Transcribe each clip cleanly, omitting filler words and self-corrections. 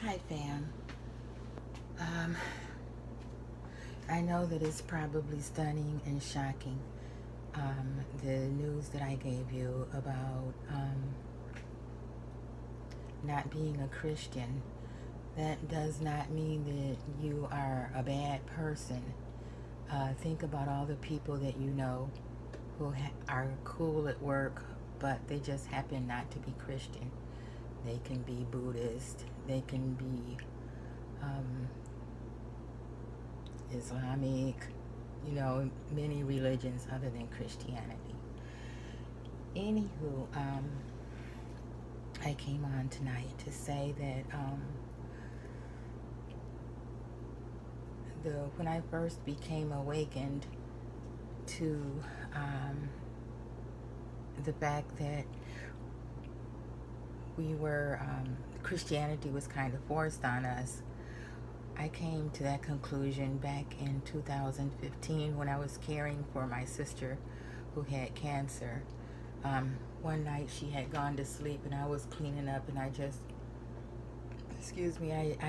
Hi, fam. Um, I know that it's probably stunning and shocking, the news that I gave you about not being a Christian. That does not mean that you are a bad person. Think about all the people that you know who are cool at work, but they just happen not to be Christian. They can be Buddhist, they can be um, Islamic, many religions other than Christianity. Anywho, I came on tonight to say that when I first became awakened to the fact that Christianity was kind of forced on us, I came to that conclusion back in 2015 when I was caring for my sister who had cancer. One night she had gone to sleep and I was cleaning up, and I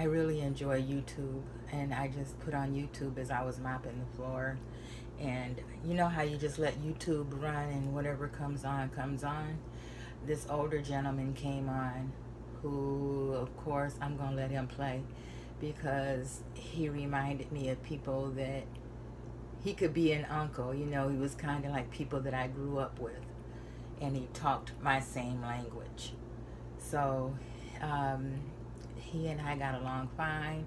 really enjoy YouTube, and I just put on YouTube as I was mopping the floor. And you know how you just let YouTube run and whatever comes on, comes on? This older gentleman came on who, of course, I'm going to let him play because he reminded me of people that he could be an uncle. He was kind of like people that I grew up with, and he talked my same language. So he and I got along fine.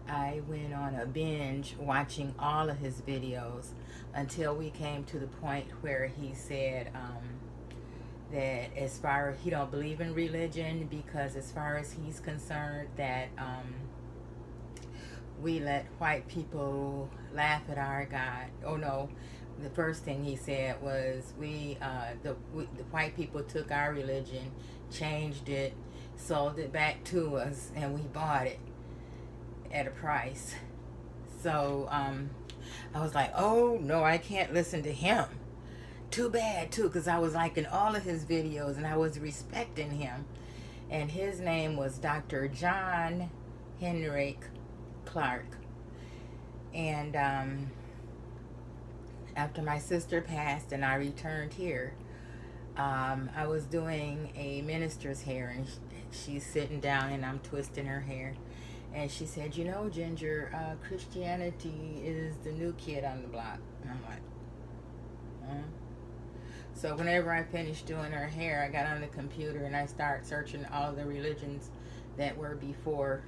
I went on a binge watching all of his videos until we came to the point where he said that as far he don't believe in religion, because as far as he's concerned, that we let white people laugh at our God. Oh no, the first thing he said was the white people took our religion, changed it, sold it back to us, and we bought it at a price. So I was like, oh no, I can't listen to him. Too bad too, because I was liking all of his videos and I was respecting him. And his name was Dr. John Henrik Clark. And after my sister passed and I returned here, I was doing a minister's hair, and she's sitting down and I'm twisting her hair. And she said, Ginger, Christianity is the new kid on the block. And I'm like, huh? So whenever I finished doing her hair, I got on the computer and I started searching all the religions that were before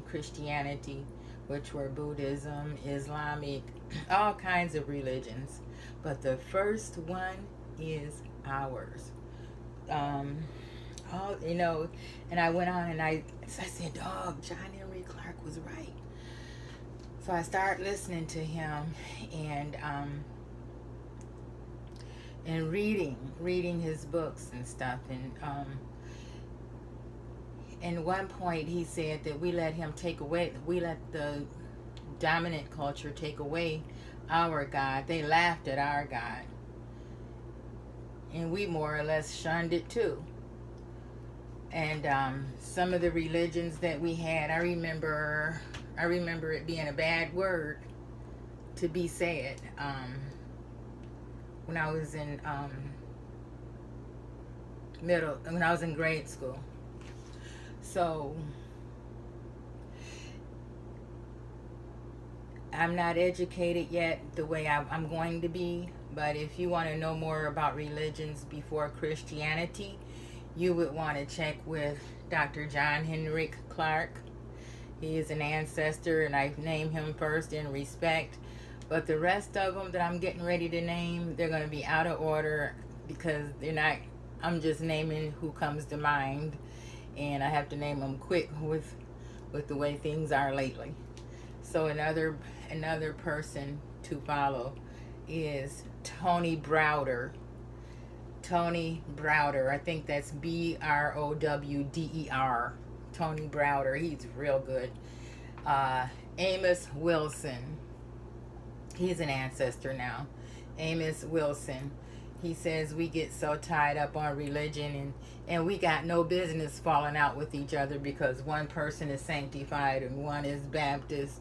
Christianity, which were Buddhism, Islamic, all kinds of religions. But the first one is ours. And I went on and I said, dog, John Henry Clark was right. So I started listening to him and reading his books and stuff. And one point he said that we let the dominant culture take away our God. They laughed at our God. And we more or less shunned it too. And some of the religions that we had, I remember it being a bad word to be said when I was in grade school. So I'm not educated yet the way I'm going to be, but if you want to know more about religions before Christianity, you would want to check with Dr. John Henrik Clark. He is an ancestor, and I've named him first in respect. But the rest of them that I'm getting ready to name, they're going to be out of order because they're not. I'm just naming who comes to mind, and I have to name them quick with the way things are lately. So another person to follow is Tony Browder. Tony Browder. I think that's Browder. Tony Browder. He's real good. Amos Wilson. He's an ancestor now. Amos Wilson. He says we get so tied up on religion, and we got no business falling out with each other because one person is sanctified and one is Baptist.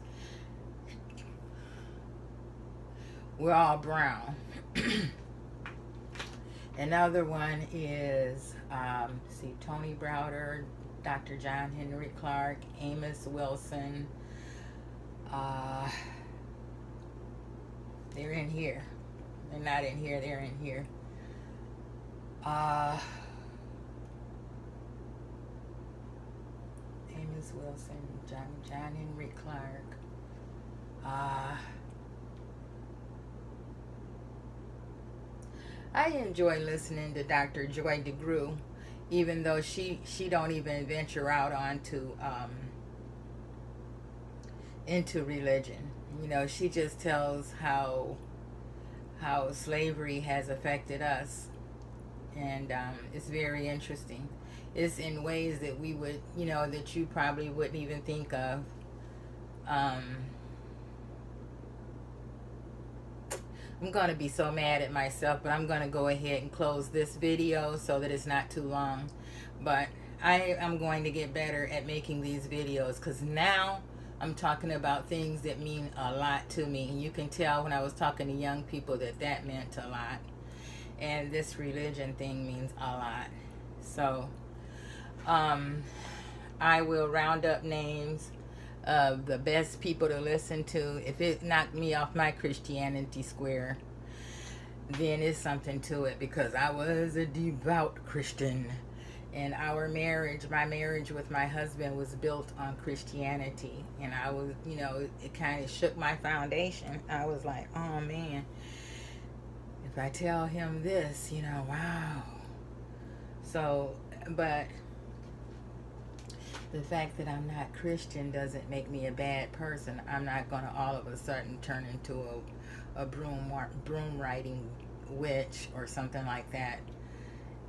We're all brown. Another one is, see, Tony Browder, Dr. John Henry Clark, Amos Wilson. They're in here. They're not in here, they're in here. Amos Wilson, John Henry Clark. I enjoy listening to Dr. Joy DeGruy, even though she don't even venture out onto into religion. You know, she just tells how slavery has affected us, and it's very interesting. It's in ways that we would, you know, that you probably wouldn't even think of. I'm going to be so mad at myself, but I'm going to go ahead and close this video so that it's not too long. But I am going to get better at making these videos, because now I'm talking about things that mean a lot to me. And you can tell when I was talking to young people that meant a lot. And this religion thing means a lot. So I will round up names of the best people to listen to. If it knocked me off my Christianity square, then it's something to it, because I was a devout Christian, and my marriage with my husband was built on Christianity, and I was, you know, it kind of shook my foundation. I was like, oh man, if I tell him this, you know, wow. So, but the fact that I'm not Christian doesn't make me a bad person. I'm not going to all of a sudden turn into a broom riding witch or something like that.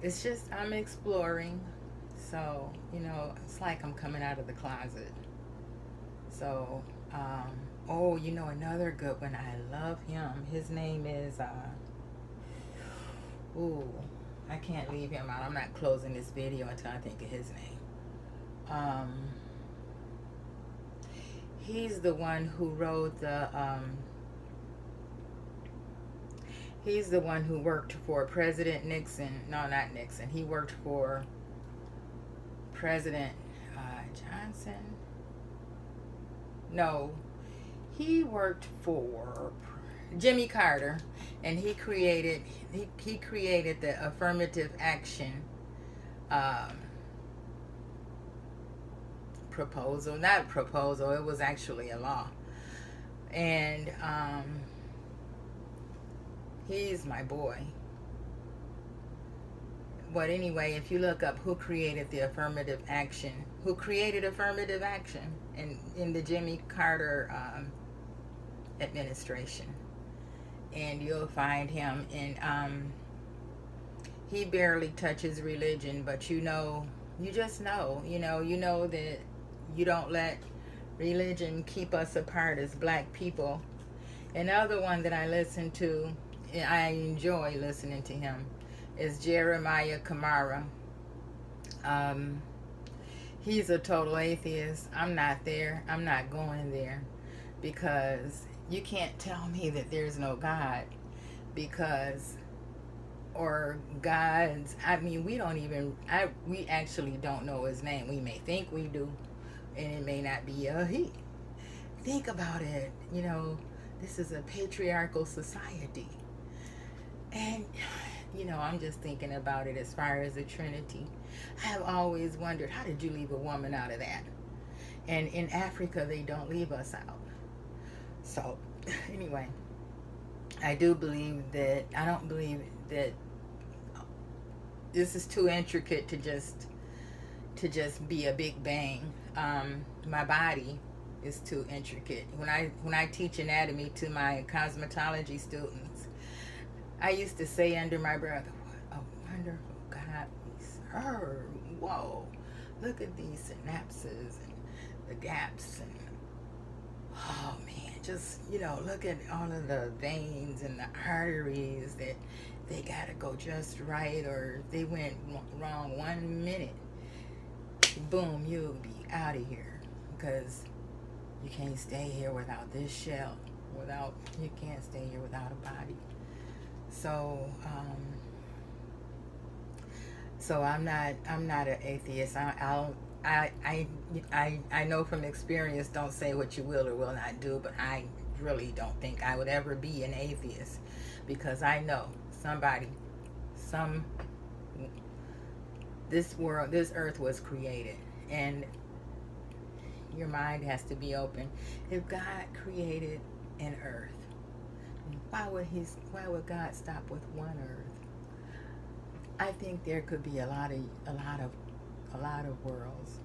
It's just I'm exploring. So, you know, it's like I'm coming out of the closet. So, oh, you know, another good one. I love him. His name is, I can't leave him out. I'm not closing this video until I think of his name. He's the one who wrote he's the one who worked for President Nixon. No, not Nixon. He worked for President Johnson. No, he worked for Jimmy Carter, and he created the affirmative action proposal. Not proposal, it was actually a law. And he's my boy. But anyway, if you look up who created affirmative action in the Jimmy Carter administration, and you'll find him in he barely touches religion, but you just know that you don't let religion keep us apart as black people. Another one that I listen to, and I enjoy listening to him, is Jeremiah Kamara. He's a total atheist. I'm not there. I'm not going there, because you can't tell me that there's no God, or gods. I mean, we actually don't know his name. We may think we do, and it may not be a he. Think about it. You know, this is a patriarchal society. And, you know, I'm just thinking about it as far as the Trinity. I have always wondered, how did you leave a woman out of that? And in Africa, they don't leave us out. So, anyway, I don't believe that this is too intricate to just be a big bang. My body is too intricate. When I teach anatomy to my cosmetology students, I used to say under my breath, what a wonderful God we serve. Whoa, look at these synapses and the gaps, and oh man, just, you know, look at all of the veins and the arteries that they gotta go just right, or if they went wrong 1 minute, boom, you'll be out of here, because you can't stay here without this shell, you can't stay here without a body. So I'm not an atheist. I know from experience, don't say what you will or will not do, but I really don't think I would ever be an atheist, because I know this earth was created, and your mind has to be open. If God created an earth, why would God stop with one earth? I think there could be a lot of worlds,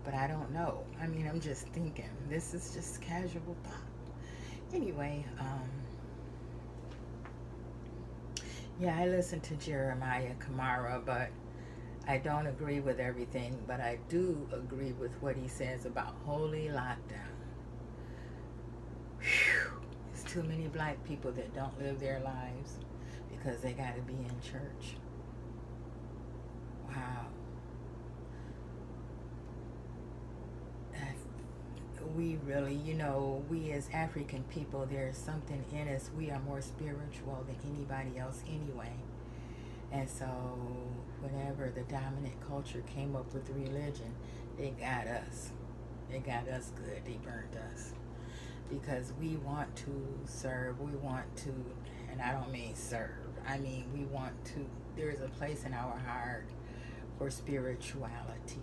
but I don't know. I mean, I'm just thinking. This is just casual thought. Anyway, yeah, I listened to Jeremiah Kamara, but I don't agree with everything, but I do agree with what he says about holy lockdown. Whew. There's too many black people that don't live their lives because they got to be in church. Wow. We really, you know, we as African people, there's something in us. We are more spiritual than anybody else anyway. And so whenever the dominant culture came up with religion, they got us. They got us good. They burned us. Because we want to serve. We want to, and I don't mean serve. I mean, we want to, there's a place in our heart for spirituality,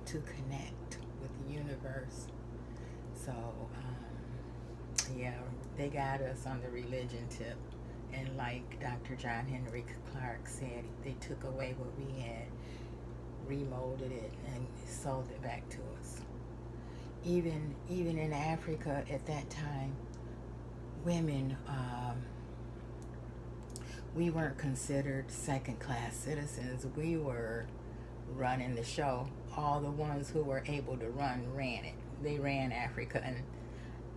to connect with the universe. So, yeah, they got us on the religion tip. And like Dr. John Henry Clark said, they took away what we had, remolded it, and sold it back to us. Even in Africa at that time, women, we weren't considered second-class citizens. We were running the show. All the ones who were able to run ran it. They ran Africa, and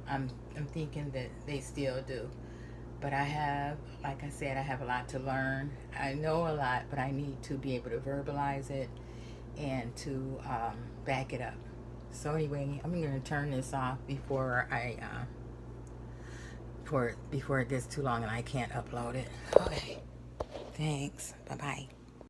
I'm thinking that they still do. But I have, like I said, I have a lot to learn. I know a lot, but I need to be able to verbalize it and to back it up. So anyway, I'm going to turn this off before before it gets too long and I can't upload it. Okay. Thanks. Bye-bye.